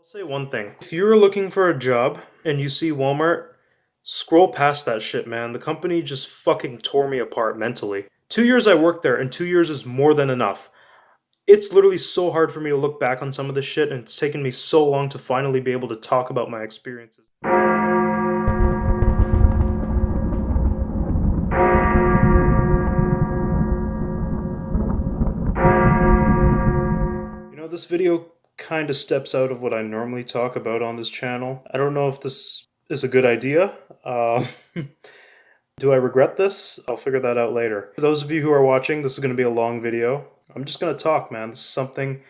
I'll say one thing. If you're looking for a job and you see Walmart, scroll past that shit, man. The company just fucking tore me apart mentally. 2 years I worked there, and 2 years is more than enough. It's literally so hard for me to look back on some of this shit, and it's taken me so long to finally be able to talk about my experiences. This video kind of steps out of what I normally talk about on this channel. I don't know if this is a good idea. Do I regret this? I'll figure that out later. For those of you who are watching, this is going to be a long video. I'm just going to talk, man. This is something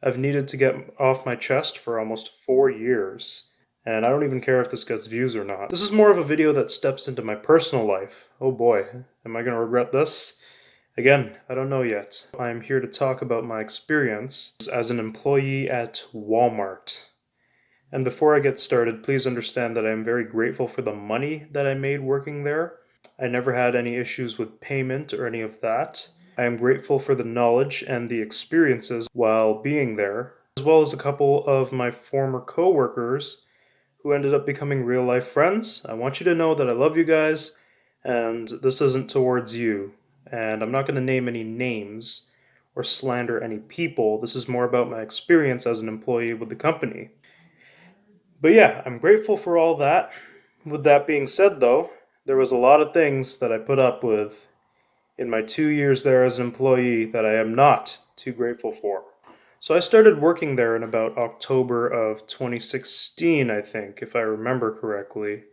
I've needed to get off my chest for almost 4 years. And I don't even care if this gets views or not. This is more of a video that steps into my personal life. Oh boy, am I going to regret this? Again, I don't know yet. I'm here to talk about my experience as an employee at Walmart. And before I get started, please understand that I am very grateful for the money that I made working there. I never had any issues with payment or any of that. I am grateful for the knowledge and the experiences while being there, as well as a couple of my former coworkers who ended up becoming real-life friends. I want you to know that I love you guys, and this isn't towards you. And I'm not going to name any names or slander any people. This is more about my experience as an employee with the company. But yeah, I'm grateful for all that. With that being said, though, there was a lot of things that I put up with in my 2 years there as an employee that I am not too grateful for. So I started working there in about October of 2016, I think, if I remember correctly.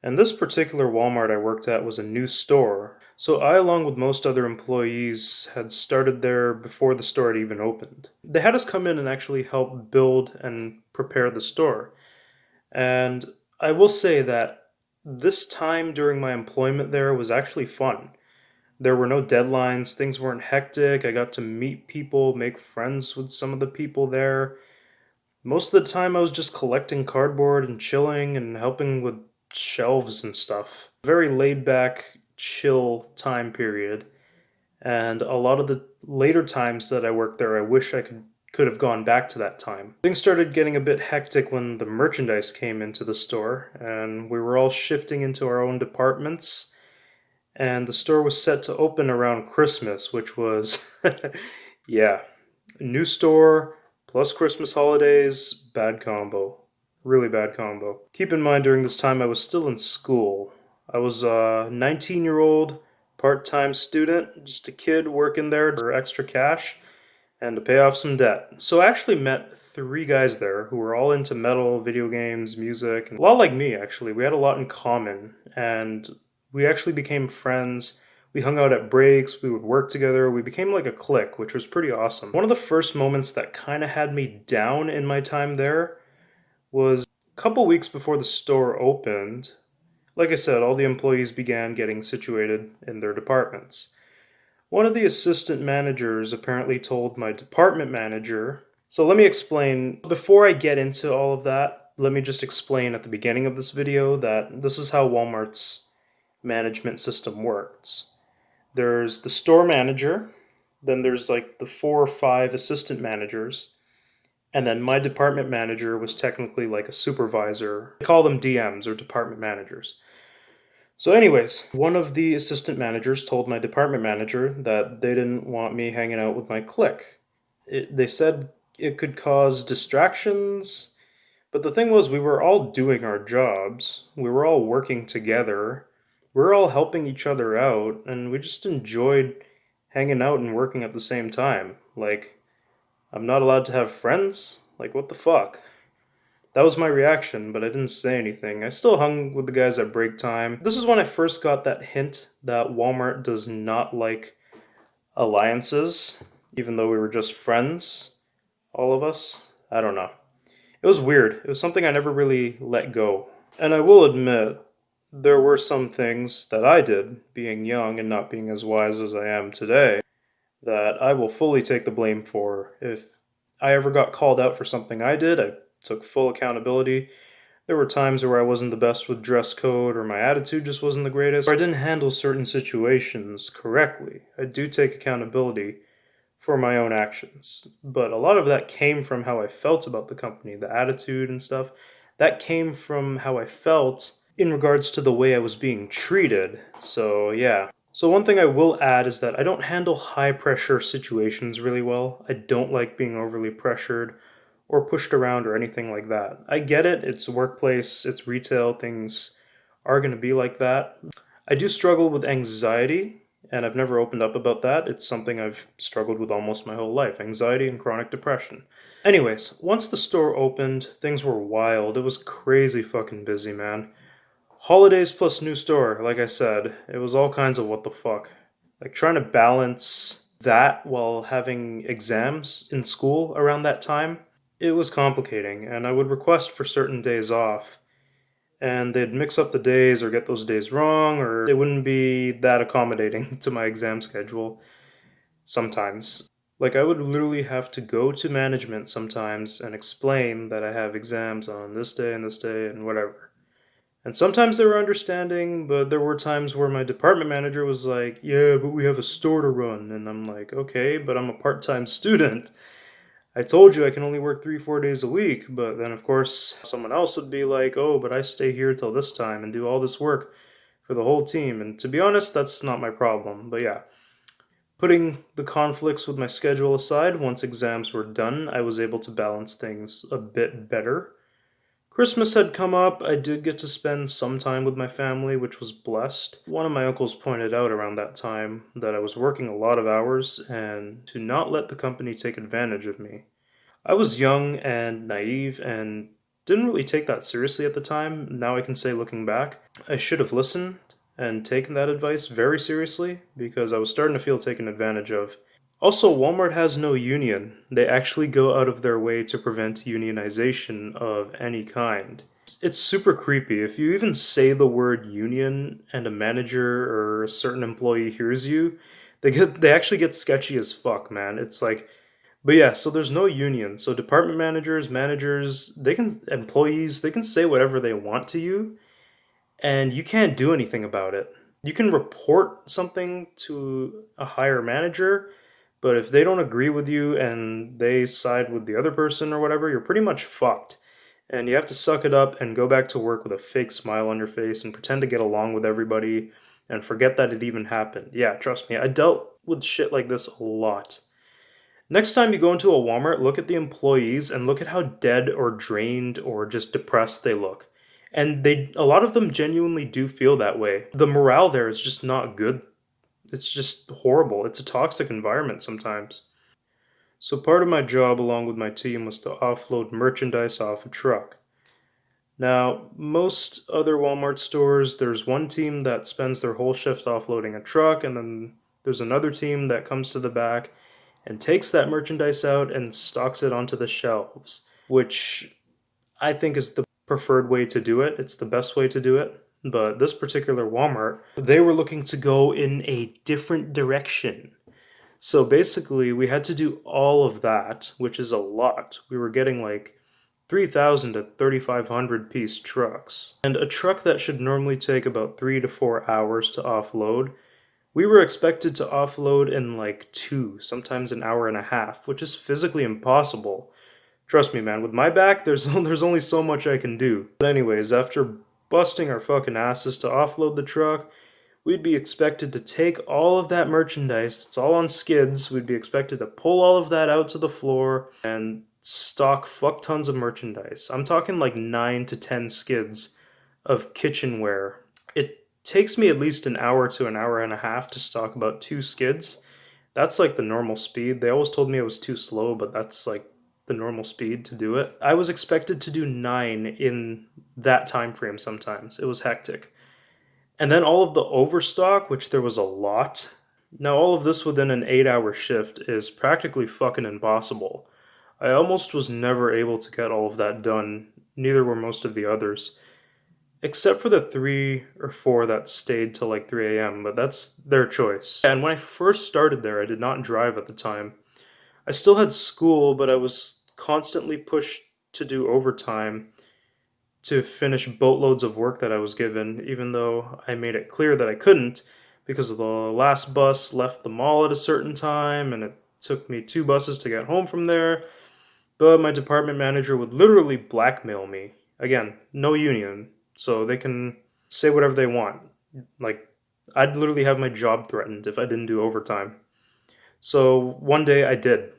And this particular Walmart I worked at was a new store. So I, along with most other employees, had started there before the store had even opened. They had us come in and actually help build and prepare the store. And I will say that this time during my employment there was actually fun. There were no deadlines, things weren't hectic, I got to meet people, make friends with some of the people there. Most of the time I was just collecting cardboard and chilling and helping with shelves and stuff. Very laid back, chill time period. And a lot of the later times that I worked there, I wish I could have gone back to that time. Things started getting a bit hectic when the merchandise came into the store, and we were all shifting into our own departments. And the store was set to open around Christmas, which was, yeah, new store plus Christmas holidays, bad combo. Really bad combo. Keep in mind, during this time I was still in school. I was a 19-year-old part-time student, just a kid working there for extra cash and to pay off some debt. So I actually met 3 guys there who were all into metal, video games, music, and a lot like me actually. We had a lot in common, and we actually became friends. We hung out at breaks, we would work together, we became like a clique, which was pretty awesome. One of the first moments that kind of had me down in my time there was a couple weeks before the store opened. Like I said, all the employees began getting situated in their departments. One of the assistant managers apparently told my department manager. So let me explain. Before I get into all of that, let me just explain at the beginning of this video that this is how Walmart's management system works. There's the store manager, then there's like the 4 or 5 assistant managers, and then my department manager was technically like a supervisor. I call them DMs, or department managers. So anyways, one of the assistant managers told my department manager that they didn't want me hanging out with my clique. They said it could cause distractions, but the thing was, we were all doing our jobs. We were all working together. We were all helping each other out, and we just enjoyed hanging out and working at the same time. Like, I'm not allowed to have friends? Like, what the fuck? That was my reaction, but I didn't say anything. I still hung with the guys at break time. This is when I first got that hint that Walmart does not like alliances, even though we were just friends, all of us. I don't know. It was weird. It was something I never really let go. And I will admit, there were some things that I did, being young and not being as wise as I am today, that I will fully take the blame for. If I ever got called out for something I did, I took full accountability. There were times where I wasn't the best with dress code, or my attitude just wasn't the greatest, or I didn't handle certain situations correctly. I do take accountability for my own actions. But a lot of that came from how I felt about the company, the attitude and stuff. That came from how I felt in regards to the way I was being treated. So, yeah. So, one thing I will add is that I don't handle high pressure situations really well. I don't like being overly pressured or pushed around or anything like that. I get it, it's a workplace, it's retail, things are going to be like that. I do struggle with anxiety, and I've never opened up about that. It's something I've struggled with almost my whole life, anxiety and chronic depression. Anyways, once the store opened, things were wild. It was crazy fucking busy, man. Holidays plus new store, like I said, it was all kinds of what the fuck. Like trying to balance that while having exams in school around that time, it was complicating, and I would request for certain days off, and they'd mix up the days or get those days wrong, or they wouldn't be that accommodating to my exam schedule sometimes. Like, I would literally have to go to management sometimes and explain that I have exams on this day and whatever. And sometimes they were understanding, but there were times where my department manager was like, "Yeah, but we have a store to run." And I'm like, "Okay, but I'm a part time student. I told you I can only work 3, 4 days a week." But then, of course, someone else would be like, "Oh, but I stay here till this time and do all this work for the whole team." And to be honest, that's not my problem. But yeah, putting the conflicts with my schedule aside, once exams were done, I was able to balance things a bit better. Christmas had come up. I did get to spend some time with my family, which was blessed. One of my uncles pointed out around that time that I was working a lot of hours and to not let the company take advantage of me. I was young and naive and didn't really take that seriously at the time. Now I can say, looking back, I should have listened and taken that advice very seriously because I was starting to feel taken advantage of. Also, Walmart has no union. They actually go out of their way to prevent unionization of any kind. It's super creepy. If you even say the word union and a manager or a certain employee hears you, they actually get sketchy as fuck, man. It's like, but yeah, so there's no union. So department managers, managers, they can employees, they can say whatever they want to you and you can't do anything about it. You can report something to a higher manager, but if they don't agree with you and they side with the other person or whatever, you're pretty much fucked. And you have to suck it up and go back to work with a fake smile on your face and pretend to get along with everybody and forget that it even happened. Yeah, trust me, I dealt with shit like this a lot. Next time you go into a Walmart, look at the employees and look at how dead or drained or just depressed they look. And a lot of them genuinely do feel that way. The morale there is just not good. It's just horrible. It's a toxic environment sometimes. So part of my job along with my team was to offload merchandise off a truck. Now, most other Walmart stores, there's one team that spends their whole shift offloading a truck, and then there's another team that comes to the back and takes that merchandise out and stocks it onto the shelves, which I think is the preferred way to do it. It's the best way to do it. But this particular Walmart, they were looking to go in a different direction. So basically, we had to do all of that, which is a lot. We were getting like 3,000 to 3,500 piece trucks. And a truck that should normally take about 3 to 4 hours to offload, we were expected to offload in like 2, sometimes an hour and a half, which is physically impossible. Trust me, man, with my back, there's only so much I can do. But anyways, after busting our fucking asses to offload the truck, we'd be expected to take all of that merchandise, it's all on skids, we'd be expected to pull all of that out to the floor and stock fuck tons of merchandise. I'm talking like 9 to 10 skids of kitchenware. It takes me at least an hour to an hour and a half to stock about 2 skids. That's like the normal speed. They always told me I was too slow, but that's like the normal speed to do it. I was expected to do 9 in that time frame sometimes. It was hectic. And then all of the overstock, which there was a lot. Now, all of this within an 8-hour shift is practically fucking impossible. I almost was never able to get all of that done, neither were most of the others. Except for the 3 or 4 that stayed till like 3 a.m., but that's their choice. And when I first started there, I did not drive at the time. I still had school, but I was constantly pushed to do overtime to finish boatloads of work that I was given, even though I made it clear that I couldn't because the last bus left the mall at a certain time and it took me 2 buses to get home from there, but my department manager would literally blackmail me. Again, no union, so they can say whatever they want. Like, I'd literally have my job threatened if I didn't do overtime. So one day I did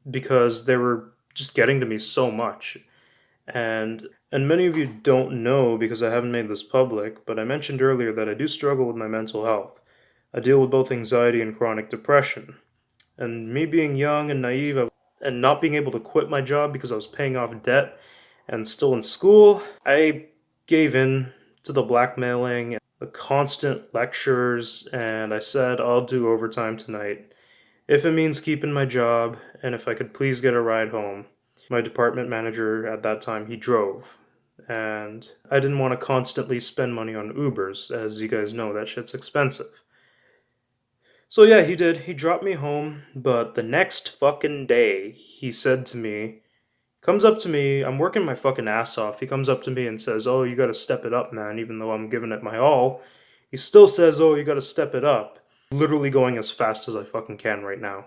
because they were just getting to me so much. And many of you don't know because I haven't made this public, but I mentioned earlier that I do struggle with my mental health. I deal with both anxiety and chronic depression. And me being young and naive and not being able to quit my job because I was paying off debt and still in school, I gave in to the blackmailing, the constant lectures, and I said, I'll do overtime tonight if it means keeping my job and if I could please get a ride home. My department manager at that time, he drove. And I didn't want to constantly spend money on Ubers, as you guys know, that shit's expensive. So yeah, he did. He dropped me home, but the next fucking day, he said to me, comes up to me, I'm working my fucking ass off. He comes up to me and says, "Oh, you gotta step it up, man," even though I'm giving it my all. He still says, "Oh, you gotta step it up." Literally going as fast as I fucking can right now.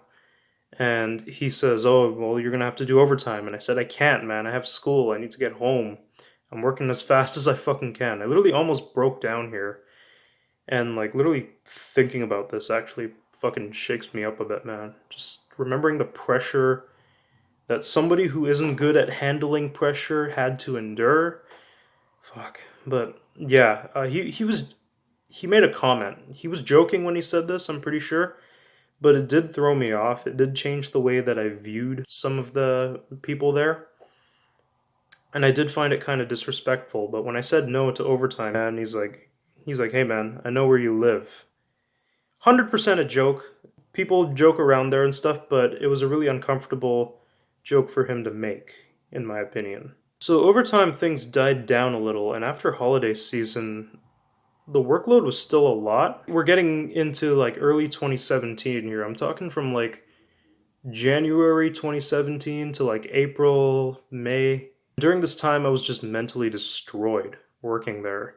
And he says, "Oh, well, you're gonna have to do overtime." And I said, "I can't, man. I have school. I need to get home. I'm working as fast as I fucking can." I literally almost broke down here. And like literally thinking about this actually fucking shakes me up a bit, man. Just remembering the pressure that somebody who isn't good at handling pressure had to endure. Fuck. But yeah, he made a comment. He was joking when he said this, I'm pretty sure, but it did throw me off. It did change the way that I viewed some of the people there. And I did find it kind of disrespectful, but when I said no to overtime, and he's like, "Hey man, I know where you live." 100% a joke. People joke around there and stuff, but it was a really uncomfortable joke for him to make, in my opinion. So over time, things died down a little, and after holiday season, the workload was still a lot. We're getting into like early 2017 here. I'm talking from like January 2017 to like April, May. During this time, I was just mentally destroyed working there.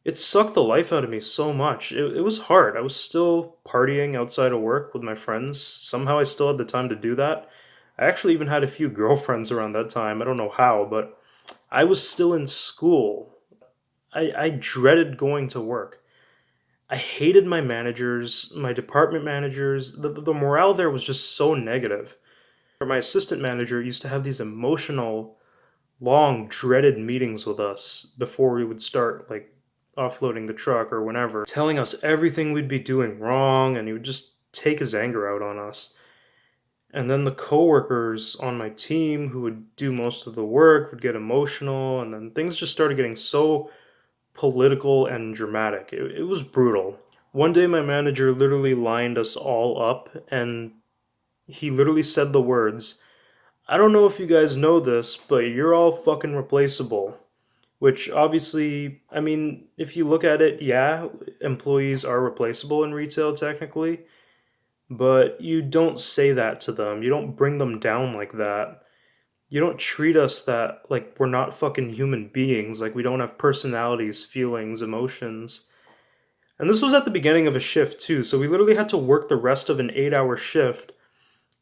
It sucked the life out of me so much. It was hard. I was still partying outside of work with my friends. Somehow I still had the time to do that. I actually even had a few girlfriends around that time. I don't know how, but I was still in school. I dreaded going to work. I hated my managers, my department managers. The morale there was just so negative. My assistant manager used to have these emotional, long, dreaded meetings with us before we would start, like, offloading the truck or whenever, telling us everything we'd be doing wrong, and he would just take his anger out on us. And then the coworkers on my team who would do most of the work would get emotional, and then things just started getting so political and dramatic. It was brutal. One day, my manager literally lined us all up, and he literally said the words, "I don't know if you guys know this, but you're all fucking replaceable." Which obviously, I mean, if you look at it, yeah, employees are replaceable in retail technically, but you don't say that to them. You don't bring them down like that. You don't treat us that like we're not fucking human beings, like we don't have personalities, feelings, emotions. And this was at the beginning of a shift too, so we literally had to work the rest of an 8-hour shift,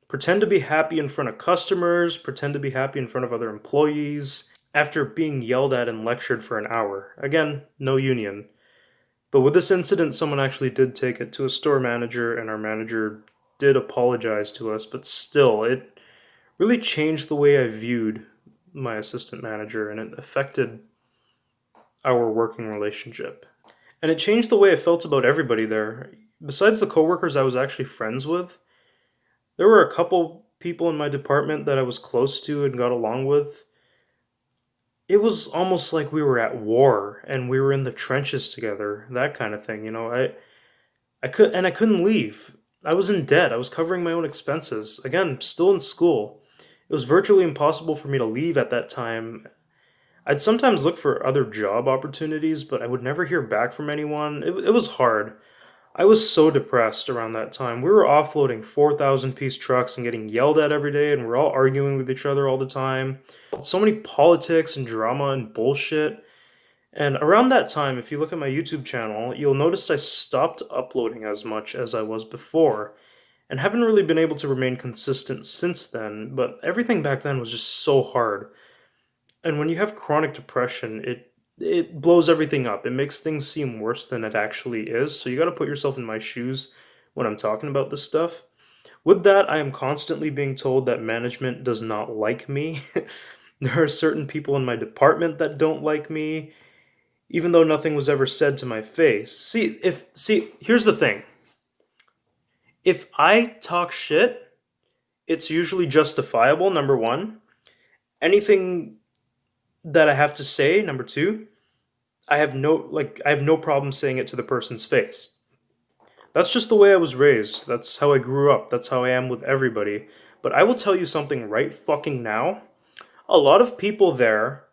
pretend to be happy in front of customers, pretend to be happy in front of other employees, after being yelled at and lectured for an hour. Again, no union. But with this incident, someone actually did take it to a store manager, and our manager did apologize to us, but still, it really changed the way I viewed my assistant manager, and it affected our working relationship. And it changed the way I felt about everybody there. Besides the coworkers I was actually friends with, there were a couple people in my department that I was close to and got along with. It was almost like we were at war and we were in the trenches together, that kind of thing, you know. I couldn't leave. I was in debt. I was covering my own expenses. Again, still in school. It was virtually impossible for me to leave at that time. I'd sometimes look for other job opportunities, but I would never hear back from anyone. It was hard. I was so depressed around that time. We were offloading 4,000-piece trucks and getting yelled at every day, and we're all arguing with each other all the time. So many politics and drama and bullshit. And around that time, if you look at my YouTube channel, you'll notice I stopped uploading as much as I was before. and haven't really been able to remain consistent since then, but everything back then was just so hard. And when you have chronic depression, it blows everything up. It makes things seem worse than it actually is. So you got to put yourself in my shoes when I'm talking about this stuff. With that, I am constantly being told that management does not like me. There are certain people in my department that don't like me, even though nothing was ever said to my face. Here's the thing. If I talk shit, it's usually justifiable, number 1. Anything that I have to say, number 2, I have no problem saying it to the person's face. That's just the way I was raised. That's how I grew up. That's how I am with everybody. But I will tell you something right fucking now. A lot of people there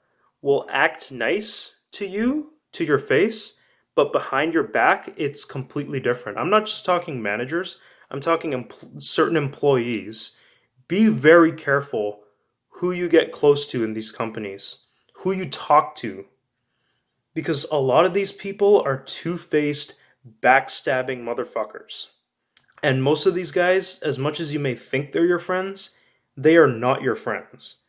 will act nice to you, to your face, but behind your back, it's completely different. I'm not just talking managers, I'm talking certain employees. Be very careful who you get close to in these companies, who you talk to, because a lot of these people are two faced, backstabbing motherfuckers. And most of these guys, as much as you may think they're your friends, they are not your friends.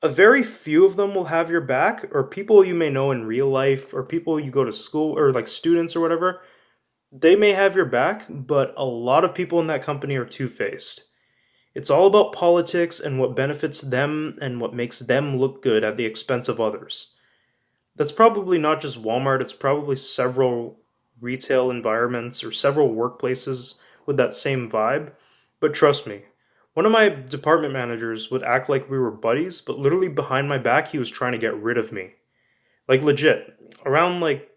A very few of them will have your back, or people you may know in real life, or people you go to school, or like students or whatever. They may have your back, but a lot of people in that company are two faced. It's all about politics and what benefits them and what makes them look good at the expense of others. That's probably not just Walmart, it's probably several retail environments or several workplaces with that same vibe. But trust me, one of my department managers would act like we were buddies, but literally behind my back, he was trying to get rid of me. Like legit. Around like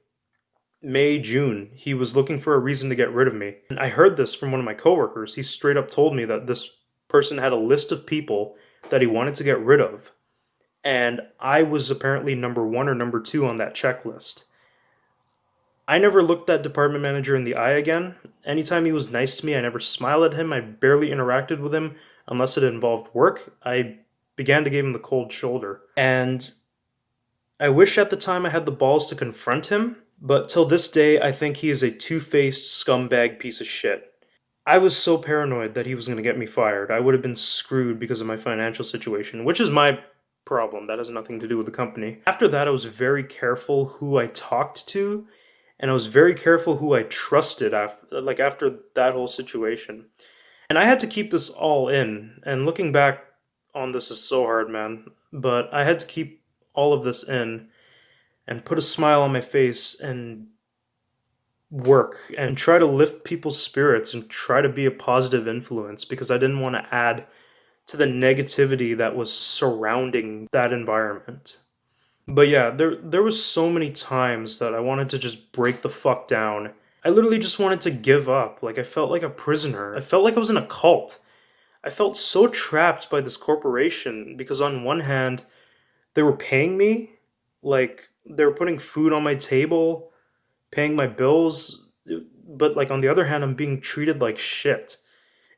May, June, he was looking for a reason to get rid of me. And I heard this from one of my coworkers. He straight up told me that this person had a list of people that he wanted to get rid of, and I was apparently number 1 or number 2 on that checklist. I never looked that department manager in the eye again. Anytime he was nice to me, I never smiled at him. I barely interacted with him unless it involved work. I began to give him the cold shoulder. And I wish at the time I had the balls to confront him, but till this day, I think he is a two faced scumbag piece of shit. I was so paranoid that he was going to get me fired. I would have been screwed because of my financial situation, which is my problem. That has nothing to do with the company. After that, I was very careful who I talked to, and I was very careful who I trusted after that whole situation. And I had to keep this all in. And looking back on this is so hard, man. But I had to keep all of this in and put a smile on my face and work and try to lift people's spirits and try to be a positive influence because I didn't want to add to the negativity that was surrounding that environment. But yeah, there was so many times that I wanted to just break the fuck down. I literally just wanted to give up. Like I felt like a prisoner. I felt like I was in a cult. I felt so trapped by this corporation because on one hand, they were paying me, like they were putting food on my table, paying my bills, but like on the other hand, I'm being treated like shit.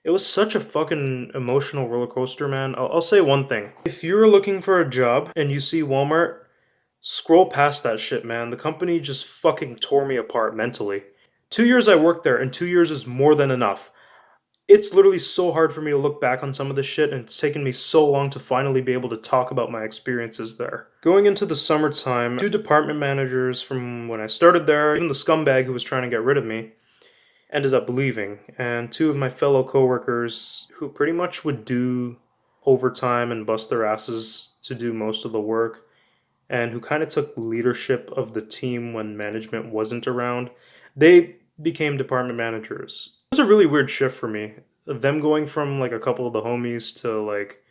It was such a fucking emotional roller coaster, man. I'll say one thing. If you're looking for a job and you see Walmart, scroll past that shit, man. The company just fucking tore me apart mentally. 2 years I worked there, and 2 years is more than enough. It's literally so hard for me to look back on some of this shit, and it's taken me so long to finally be able to talk about my experiences there. Going into the summertime, 2 department managers from when I started there, even the scumbag who was trying to get rid of me, ended up leaving, and 2 of my fellow coworkers who pretty much would do overtime and bust their asses to do most of the work, and who kind of took leadership of the team when management wasn't around, they became department managers. It was a really weird shift for me. Them going from like a couple of the homies to like,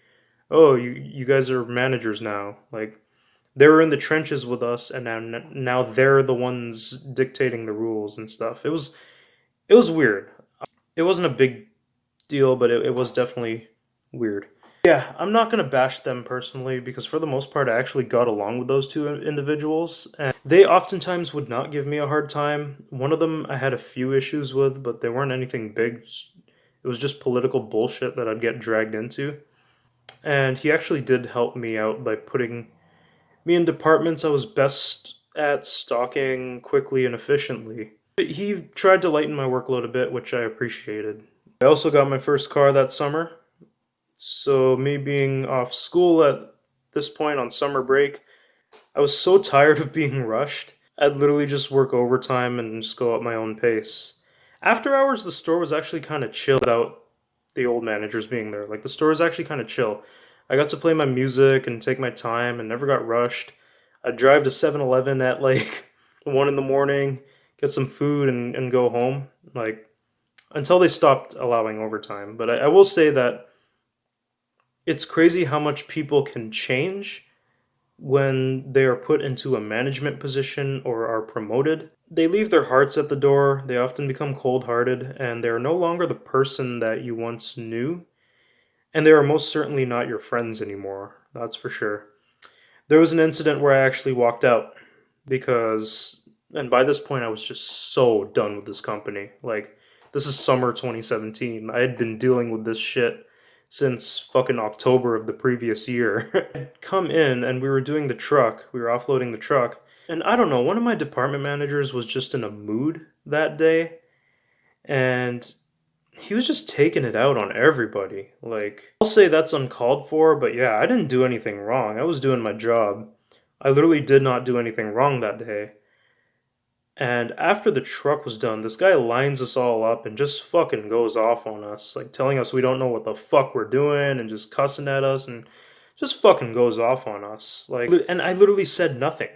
oh, you guys are managers now. Like they were in the trenches with us, and now they're the ones dictating the rules and stuff. It was weird. It wasn't a big deal, but it was definitely weird. Yeah, I'm not gonna bash them personally because for the most part, I actually got along with those 2 individuals, and they oftentimes would not give me a hard time. One of them I had a few issues with, but they weren't anything big. It was just political bullshit that I'd get dragged into. And he actually did help me out by putting me in departments I was best at stalking quickly and efficiently. He tried to lighten my workload a bit, which I appreciated. I also got my first car that summer. So, me being off school at this point on summer break, I was so tired of being rushed. I'd literally just work overtime and just go at my own pace. After hours, the store was actually kind of chill without the old managers being there. Like, the store was actually kind of chill. I got to play my music and take my time and never got rushed. I'd drive to 7-Eleven at like 1 in the morning, get some food, and go home. Like, until they stopped allowing overtime. But I will say that it's crazy how much people can change when they are put into a management position or are promoted. They leave their hearts at the door, they often become cold hearted, and they are no longer the person that you once knew. And they are most certainly not your friends anymore, that's for sure. There was an incident where I actually walked out because, and by this point, I was just so done with this company. Like, this is summer 2017. I had been dealing with this shit since fucking October of the previous year. I'd come in and we were doing the truck, we were offloading the truck, and I don't know, one of my department managers was just in a mood that day, and he was just taking it out on everybody. Like, I'll say that's uncalled for, but yeah, I didn't do anything wrong. I was doing my job. I literally did not do anything wrong that day. And after the truck was done, this guy lines us all up and just fucking goes off on us, like telling us we don't know what the fuck we're doing and just cussing at us and just fucking goes off on us. Like, and I literally said nothing.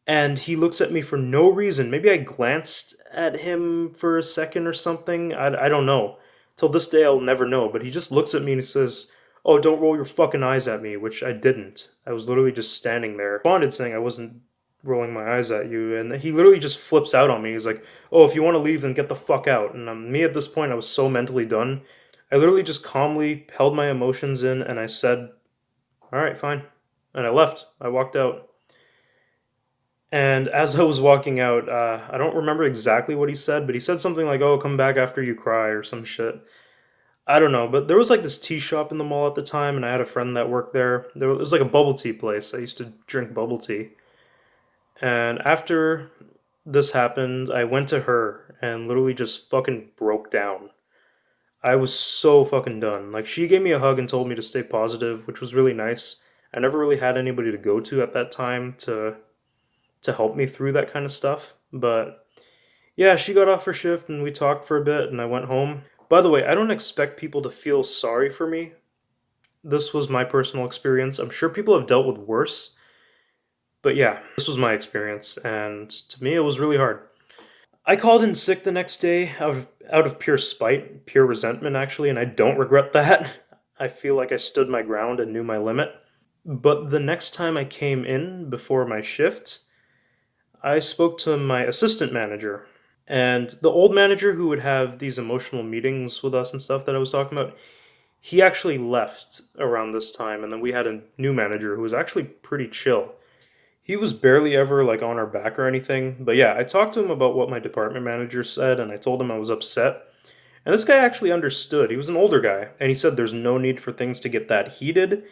And he looks at me for no reason. Maybe I glanced at him for a second or something. I don't know. Till this day, I'll never know. But he just looks at me and he says, "Oh, don't roll your fucking eyes at me," which I didn't. I was literally just standing there. I responded saying I wasn't rolling my eyes at you. And he literally just flips out on me. He's like, "Oh, if you want to leave, then get the fuck out." And me at this point, I was so mentally done. I literally just calmly held my emotions in and I said, "All right, fine." And I left. I walked out. And as I was walking out, I don't remember exactly what he said, but he said something like, "Oh, come back after you cry," or some shit. I don't know, but there was like this tea shop in the mall at the time, and I had a friend that worked there. There was like a bubble tea place. I used to drink bubble tea. And after this happened, I went to her and literally just fucking broke down. I was so fucking done. Like, she gave me a hug and told me to stay positive, which was really nice. I never really had anybody to go to at that time to help me through that kind of stuff. But yeah, she got off her shift and we talked for a bit and I went home. By the way, I don't expect people to feel sorry for me. This was my personal experience. I'm sure people have dealt with worse, but yeah, this was my experience and to me it was really hard. I called in sick the next day out of pure spite, pure resentment actually, and I don't regret that. I feel like I stood my ground and knew my limit. But the next time I came in before my shift, I spoke to my assistant manager. And the old manager who would have these emotional meetings with us and stuff that I was talking about, he actually left around this time. And then we had a new manager who was actually pretty chill. He was barely ever like on our back or anything. But yeah, I talked to him about what my department manager said and I told him I was upset. And this guy actually understood. He was an older guy and he said there's no need for things to get that heated.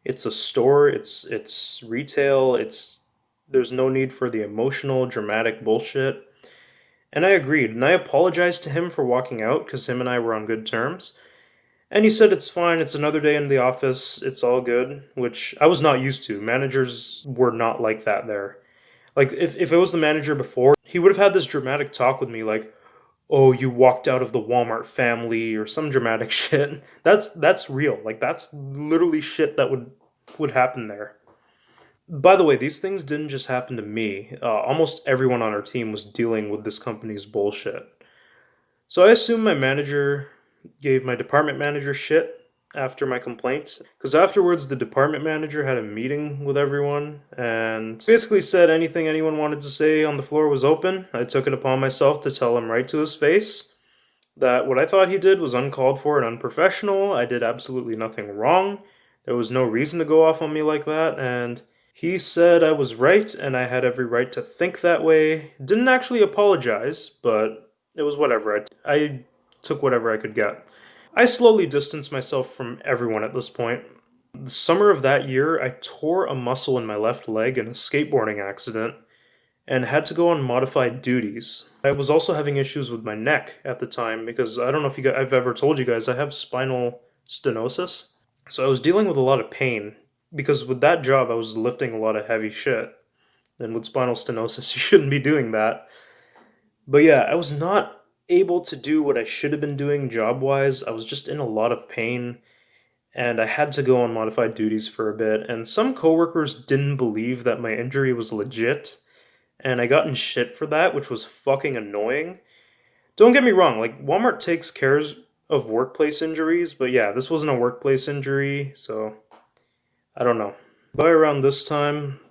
It's a store, it's retail, it's there's no need for the emotional dramatic bullshit. And I agreed, and I apologized to him for walking out because him and I were on good terms. And he said it's fine, it's another day in the office, it's all good, which I was not used to. Managers were not like that there. Like, if it was the manager before, he would have had this dramatic talk with me, like, "Oh, you walked out of the Walmart family," or some dramatic shit. That's real. Like, that's literally shit that would happen there. By the way, these things didn't just happen to me. Almost everyone on our team was dealing with this company's bullshit. So I assume my manager gave my department manager shit after my complaint. Because afterwards, the department manager had a meeting with everyone and basically said anything anyone wanted to say on the floor was open. I took it upon myself to tell him right to his face that what I thought he did was uncalled for and unprofessional. I did absolutely nothing wrong. There was no reason to go off on me like that, and he said I was right and I had every right to think that way. Didn't actually apologize, but it was whatever. I took whatever I could get. I slowly distanced myself from everyone at this point. The summer of that year, I tore a muscle in my left leg in a skateboarding accident, and had to go on modified duties. I was also having issues with my neck at the time because I don't know if I've ever told you guys I have spinal stenosis. So I was dealing with a lot of pain because with that job I was lifting a lot of heavy shit. And with spinal stenosis, you shouldn't be doing that. But yeah, I was not able to do what I should have been doing job wise. I was just in a lot of pain and I had to go on modified duties for a bit. And some coworkers didn't believe that my injury was legit. And I got in shit for that, which was fucking annoying. Don't get me wrong, like Walmart takes care of workplace injuries, but yeah, this wasn't a workplace injury, so I don't know. By around this time,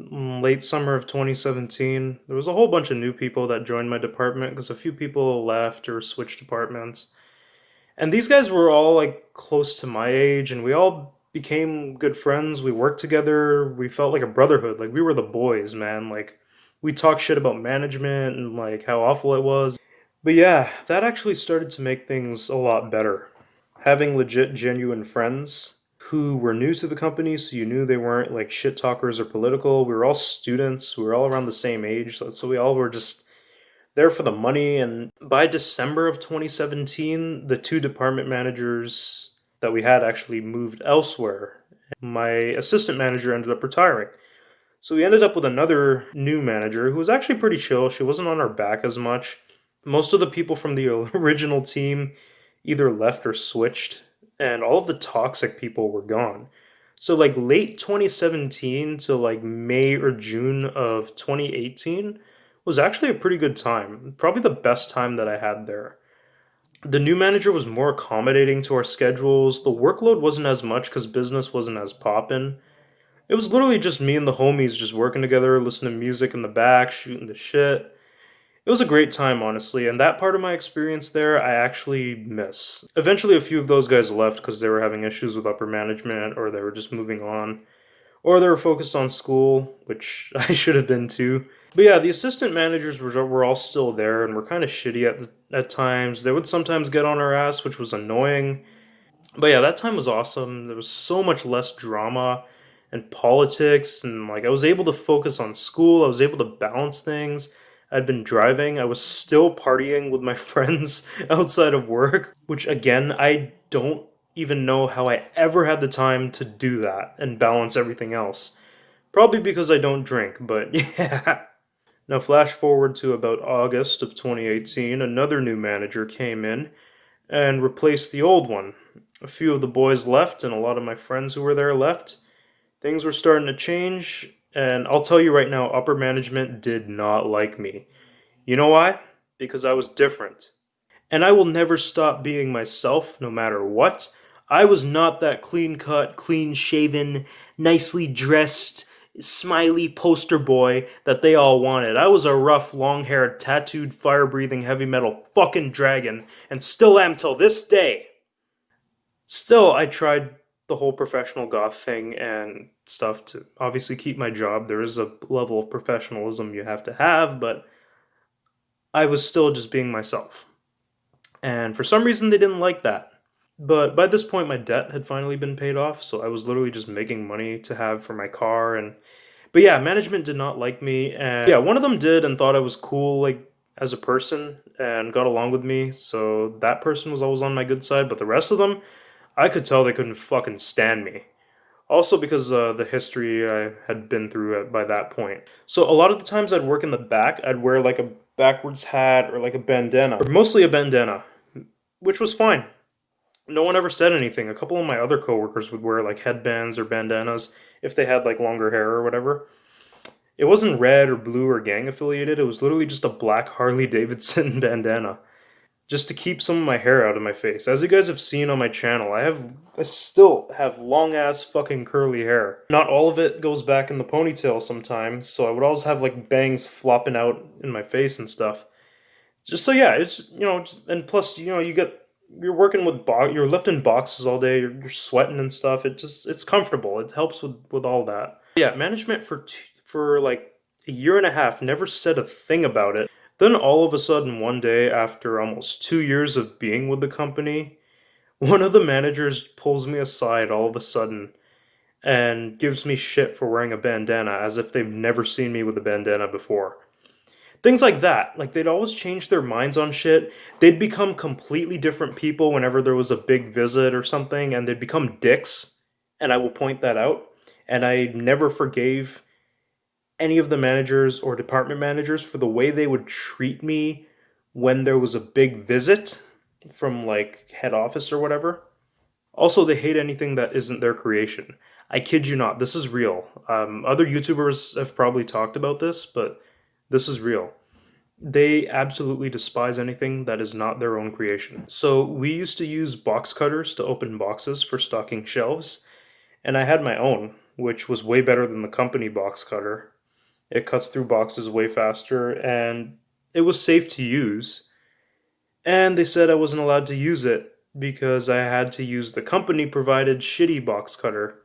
late summer of 2017, there was a whole bunch of new people that joined my department because a few people left or switched departments. And these guys were all like close to my age, and we all became good friends. We worked together. We felt like a brotherhood. Like we were the boys, man. Like we talked shit about management and like how awful it was. But yeah, that actually started to make things a lot better. Having legit, genuine friends who were new to the company, so you knew they weren't like shit talkers or political. We were all students. We were all around the same age, so we all were just there for the money. And by December of 2017, the two department managers that we had actually moved elsewhere. My assistant manager ended up retiring. So we ended up with another new manager who was actually pretty chill. She wasn't on our back as much. Most of the people from the original team either left or switched, and all of the toxic people were gone. So like late 2017 to like May or June of 2018 was actually a pretty good time. Probably the best time that I had there. The new manager was more accommodating to our schedules. The workload wasn't as much because business wasn't as poppin'. It was literally just me and the homies just working together, listening to music in the back, shooting the shit. It was a great time, honestly, and that part of my experience there I actually miss. Eventually, a few of those guys left because they were having issues with upper management, or they were just moving on, or they were focused on school, which I should have been too. But yeah, the assistant managers were all still there and were kind of shitty at times. They would sometimes get on our ass, which was annoying. But yeah, that time was awesome. There was so much less drama and politics, and like I was able to focus on school. I was able to balance things. I'd been driving. I was still partying with my friends outside of work, which again, I don't even know how I ever had the time to do that and balance everything else. Probably because I don't drink, but yeah. Now, flash forward to about August of 2018, another new manager came in and replaced the old one. A few of the boys left, and a lot of my friends who were there left. Things were starting to change, and I'll tell you right now, upper management did not like me. You know why? Because I was different. And I will never stop being myself no matter what. I was not that clean cut, clean shaven, nicely dressed, smiley poster boy that they all wanted. I was a rough, long haired, tattooed, fire breathing, heavy metal fucking dragon, and still am till this day. Still, I tried the whole professional goth thing and stuff to obviously keep my job. There is a level of professionalism you have to have, but I was still just being myself. And for some reason, they didn't like that. But by this point, my debt had finally been paid off, so I was literally just making money to have for my car. And but yeah, management did not like me, and yeah, one of them did and thought I was cool, like as a person, and got along with me. So that person was always on my good side. But the rest of them, I could tell they couldn't fucking stand me. Also because the history I had been through by that point. So a lot of the times I'd work in the back, I'd wear like a backwards hat or like a bandana, or mostly a bandana, which was fine. No one ever said anything. A couple of my other coworkers would wear like headbands or bandanas if they had like longer hair or whatever. It wasn't red or blue or gang affiliated. It was literally just a black Harley Davidson bandana just to keep some of my hair out of my face. As you guys have seen on my channel, I still have long ass fucking curly hair. Not all of it goes back in the ponytail sometimes, so I would always have like bangs flopping out in my face and stuff. Just so yeah, it's and plus you're working with you're lifting boxes all day, you're sweating and stuff. It's comfortable. It helps with all that. Yeah, management for like a year and a half never said a thing about it. Then all of a sudden one day after almost 2 years of being with the company, one of the managers pulls me aside all of a sudden and gives me shit for wearing a bandana as if they've never seen me with a bandana before. Things like that. Like, they'd always change their minds on shit. They'd become completely different people whenever there was a big visit or something, and they'd become dicks. And I will point that out. And I never forgave any of the managers or department managers for the way they would treat me when there was a big visit from like head office or whatever. Also, they hate anything that isn't their creation. I kid you not, this is real. Other YouTubers have probably talked about this, but this is real. They absolutely despise anything that is not their own creation. So we used to use box cutters to open boxes for stocking shelves, and I had my own, which was way better than the company box cutter. It cuts through boxes way faster, and it was safe to use. And they said I wasn't allowed to use it because I had to use the company provided shitty box cutter.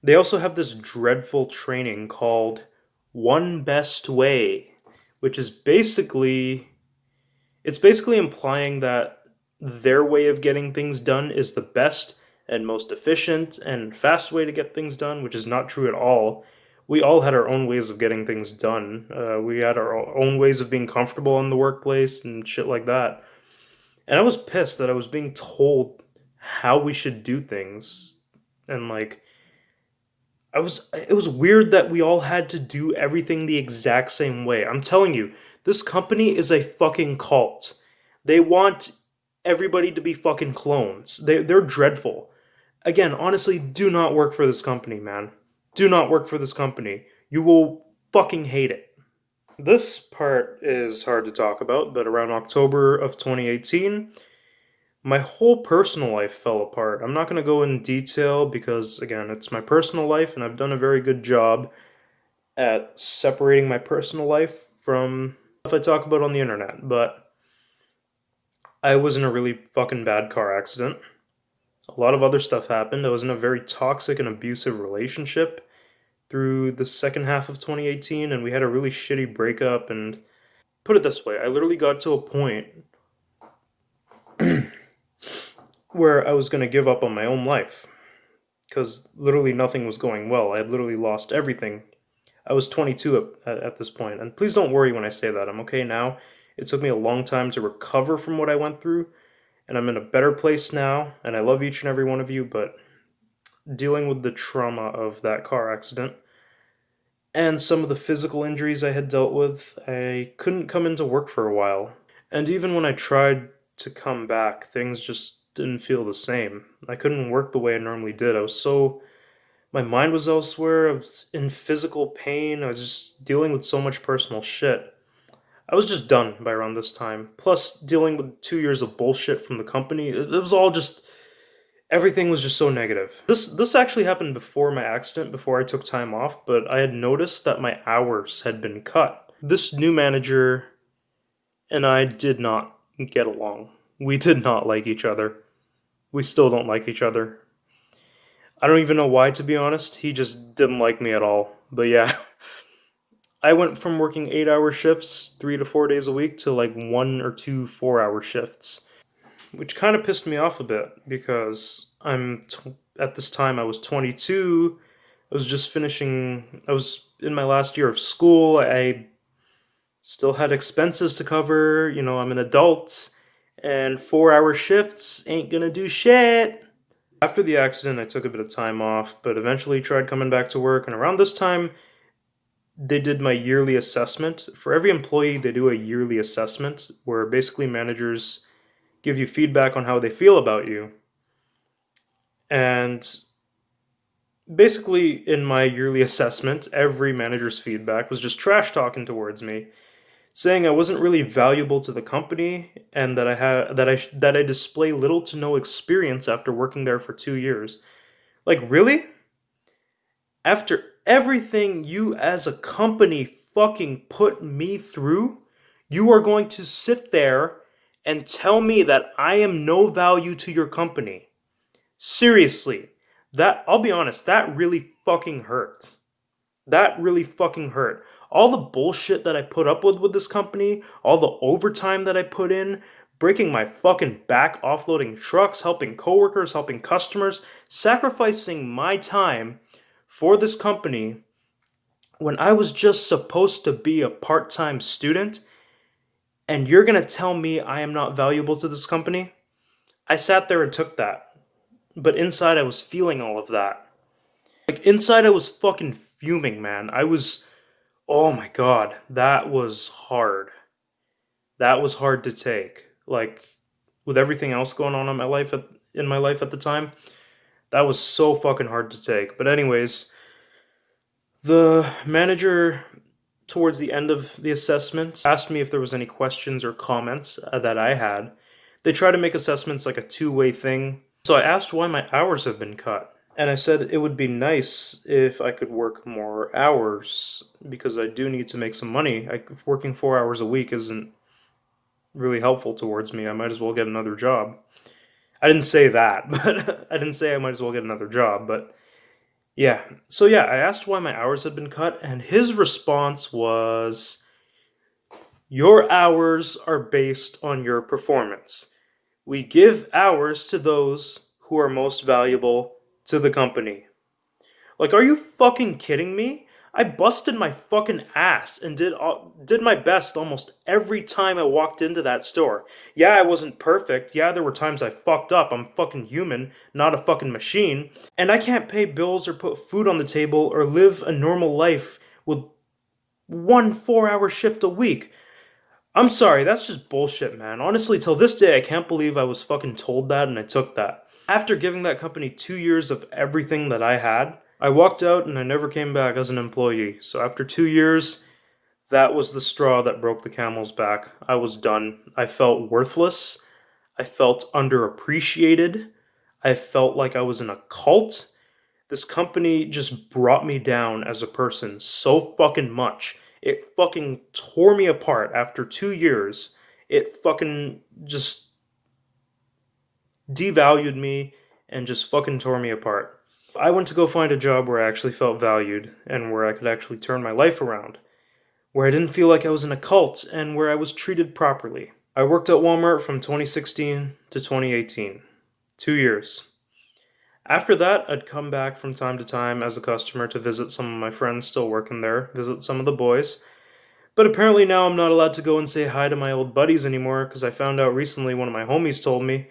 They also have this dreadful training called One Best Way, which is basically implying that their way of getting things done is the best and most efficient and fast way to get things done, which is not true at all. We all had our own ways of getting things done. We had our own ways of being comfortable in the workplace and shit like that. And I was pissed that I was being told how we should do things. And like, it was weird that we all had to do everything the exact same way. I'm telling you, this company is a fucking cult. They want everybody to be fucking clones. They're dreadful. Again, honestly, do not work for this company, man. Do not work for this company. You will fucking hate it. This part is hard to talk about, but around October of 2018, my whole personal life fell apart. I'm not going to go in detail because, again, it's my personal life, and I've done a very good job at separating my personal life from stuff I talk about on the internet. But I was in a really fucking bad car accident. A lot of other stuff happened. I was in a very toxic and abusive relationship through the second half of 2018, and we had a really shitty breakup. And put it this way, I literally got to a point where I was going to give up on my own life because literally nothing was going well. I had literally lost everything. I was 22 at this point, and please don't worry when I say that. I'm okay now. It took me a long time to recover from what I went through, and I'm in a better place now, and I love each and every one of you, but dealing with the trauma of that car accident and some of the physical injuries I had dealt with, I couldn't come into work for a while. And even when I tried to come back, things just didn't feel the same. I couldn't work the way I normally did. My mind was elsewhere. I was in physical pain. I was just dealing with so much personal shit. I was just done by around this time. Plus, dealing with 2 years of bullshit from the company. It was all just everything was just so negative. This actually happened before my accident, before I took time off, but I had noticed that my hours had been cut. This new manager and I did not get along. We did not like each other. We still don't like each other. I don't even know why, to be honest. He just didn't like me at all. But yeah, I went from working 8 hour shifts 3 to 4 days a week to like 1 or 2 4 hour shifts, which kind of pissed me off a bit because at this time I was 22. I was in my last year of school. I still had expenses to cover. I'm an adult, and 4 hour shifts ain't gonna do shit. After the accident, I took a bit of time off, but eventually tried coming back to work. And around this time, they did my yearly assessment. For every employee, they do a yearly assessment where basically managers give you feedback on how they feel about you. And basically, in my yearly assessment, every manager's feedback was just trash talking towards me, saying I wasn't really valuable to the company and that I display little to no experience after working there for 2 years. Like, really? After everything you as a company fucking put me through, you are going to sit there and tell me that I am no value to your company. Seriously, I'll be honest, that really fucking hurt. That really fucking hurt. All the bullshit that I put up with this company, all the overtime that I put in, breaking my fucking back, offloading trucks, helping coworkers, helping customers, sacrificing my time for this company, when I was just supposed to be a part-time student and you're gonna tell me I am not valuable to this company? I sat there and took that. But inside I was feeling all of that. Like inside I was fucking fuming, man. Oh my god, that was hard. That was hard to take. Like with everything else going on in my life at the time, that was so fucking hard to take. But anyways, the manager towards the end of the assessment asked me if there was any questions or comments that I had. They try to make assessments like a two-way thing. So I asked why my hours have been cut. And I said it would be nice if I could work more hours because I do need to make some money. Working 4 hours a week isn't really helpful towards me. I might as well get another job. I didn't say that, but I didn't say I might as well get another job, but yeah. So yeah, I asked why my hours had been cut, and his response was, "Your hours are based on your performance. We give hours to those who are most valuable to the company." Like, are you fucking kidding me? I busted my fucking ass and did my best almost every time I walked into that store. Yeah, I wasn't perfect. Yeah, there were times I fucked up. I'm fucking human, not a fucking machine. And I can't pay bills or put food on the table or live a normal life with one 4 hour shift a week. I'm sorry, that's just bullshit, man. Honestly, till this day, I can't believe I was fucking told that and I took that. After giving that company 2 years of everything that I had, I walked out and I never came back as an employee. So after 2 years, that was the straw that broke the camel's back. I was done. I felt worthless. I felt underappreciated. I felt like I was in a cult. This company just brought me down as a person so fucking much. It fucking tore me apart after 2 years. It fucking just devalued me and just fucking tore me apart. I went to go find a job where I actually felt valued and where I could actually turn my life around, where I didn't feel like I was in a cult and where I was treated properly. I worked at Walmart from 2016 to 2018. 2 years. After that, I'd come back from time to time as a customer to visit some of my friends still working there, visit some of the boys. But apparently now I'm not allowed to go and say hi to my old buddies anymore because I found out recently one of my homies told me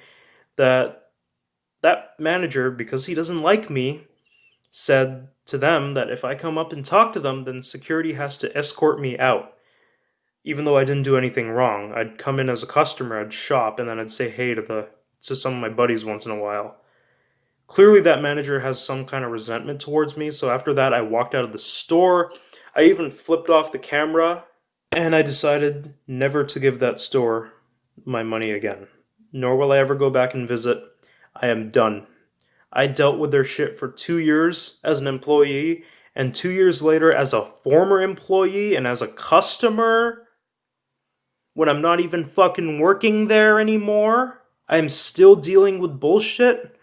that that manager, because he doesn't like me, said to them that if I come up and talk to them, then security has to escort me out. Even though I didn't do anything wrong, I'd come in as a customer, I'd shop, and then I'd say hey to some of my buddies once in a while. Clearly, that manager has some kind of resentment towards me. So after that, I walked out of the store. I even flipped off the camera and I decided never to give that store my money again. Nor will I ever go back and visit. I am done. I dealt with their shit for 2 years as an employee, and 2 years later, as a former employee and as a customer, when I'm not even fucking working there anymore, I'm still dealing with bullshit.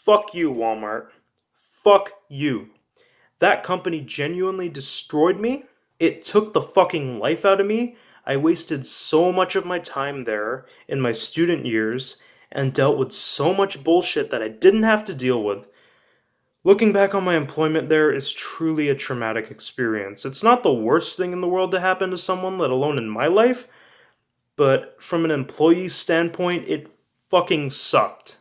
Fuck you, Walmart. Fuck you. That company genuinely destroyed me. It took the fucking life out of me. I wasted so much of my time there in my student years and dealt with so much bullshit that I didn't have to deal with. Looking back on my employment there is truly a traumatic experience. It's not the worst thing in the world to happen to someone, let alone in my life, but from an employee standpoint, it fucking sucked.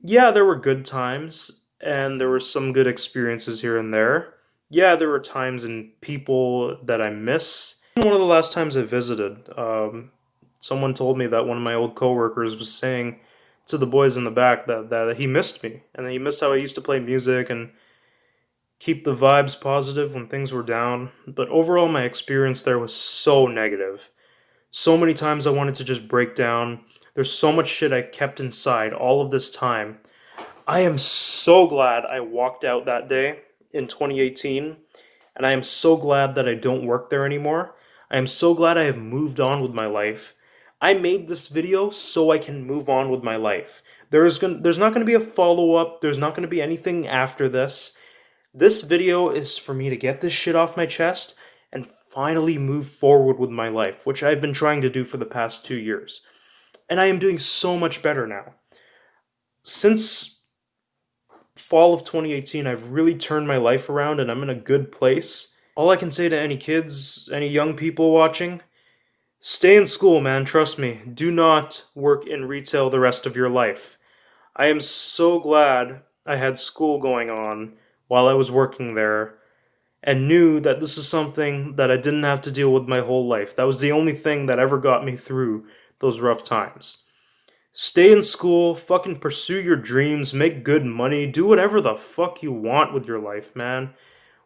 Yeah, there were good times and there were some good experiences here and there. Yeah, there were times and people that I miss. One of the last times I visited, someone told me that one of my old coworkers was saying to the boys in the back that he missed me and that he missed how I used to play music and keep the vibes positive when things were down. But overall, my experience there was so negative. So many times I wanted to just break down. There's so much shit I kept inside all of this time. I am so glad I walked out that day in 2018, and I am so glad that I don't work there anymore. I am so glad I have moved on with my life. I made this video so I can move on with my life. There's not going to be a follow-up. There's not going to be anything after this. This video is for me to get this shit off my chest and finally move forward with my life, which I've been trying to do for the past 2 years. And I am doing so much better now. Since fall of 2018, I've really turned my life around and I'm in a good place. All I can say to any kids, any young people watching, stay in school, man. Trust me. Do not work in retail the rest of your life. I am so glad I had school going on while I was working there and knew that this is something that I didn't have to deal with my whole life. That was the only thing that ever got me through those rough times. Stay in school, fucking pursue your dreams, make good money, do whatever the fuck you want with your life, man.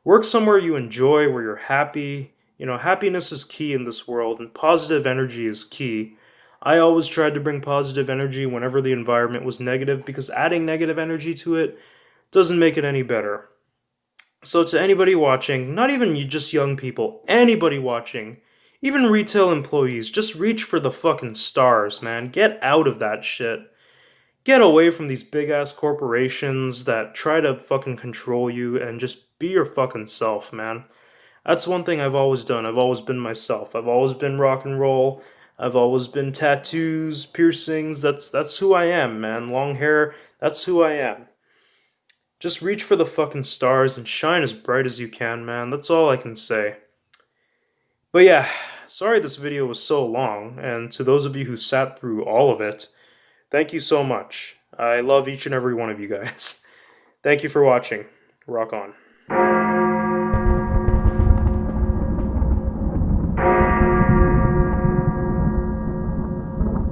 Work somewhere you enjoy, where you're happy. You know, happiness is key in this world, and positive energy is key. I always tried to bring positive energy whenever the environment was negative because adding negative energy to it doesn't make it any better. So, to anybody watching, not even you, just young people, anybody watching, even retail employees, just reach for the fucking stars, man. Get out of that shit. Get away from these big ass corporations that try to fucking control you and just be your fucking self, man. That's one thing I've always done. I've always been myself. I've always been rock and roll. I've always been tattoos, piercings. That's who I am, man. Long hair, that's who I am. Just reach for the fucking stars and shine as bright as you can, man. That's all I can say. But yeah, sorry this video was so long, and to those of you who sat through all of it, thank you so much. I love each and every one of you guys. Thank you for watching. Rock on.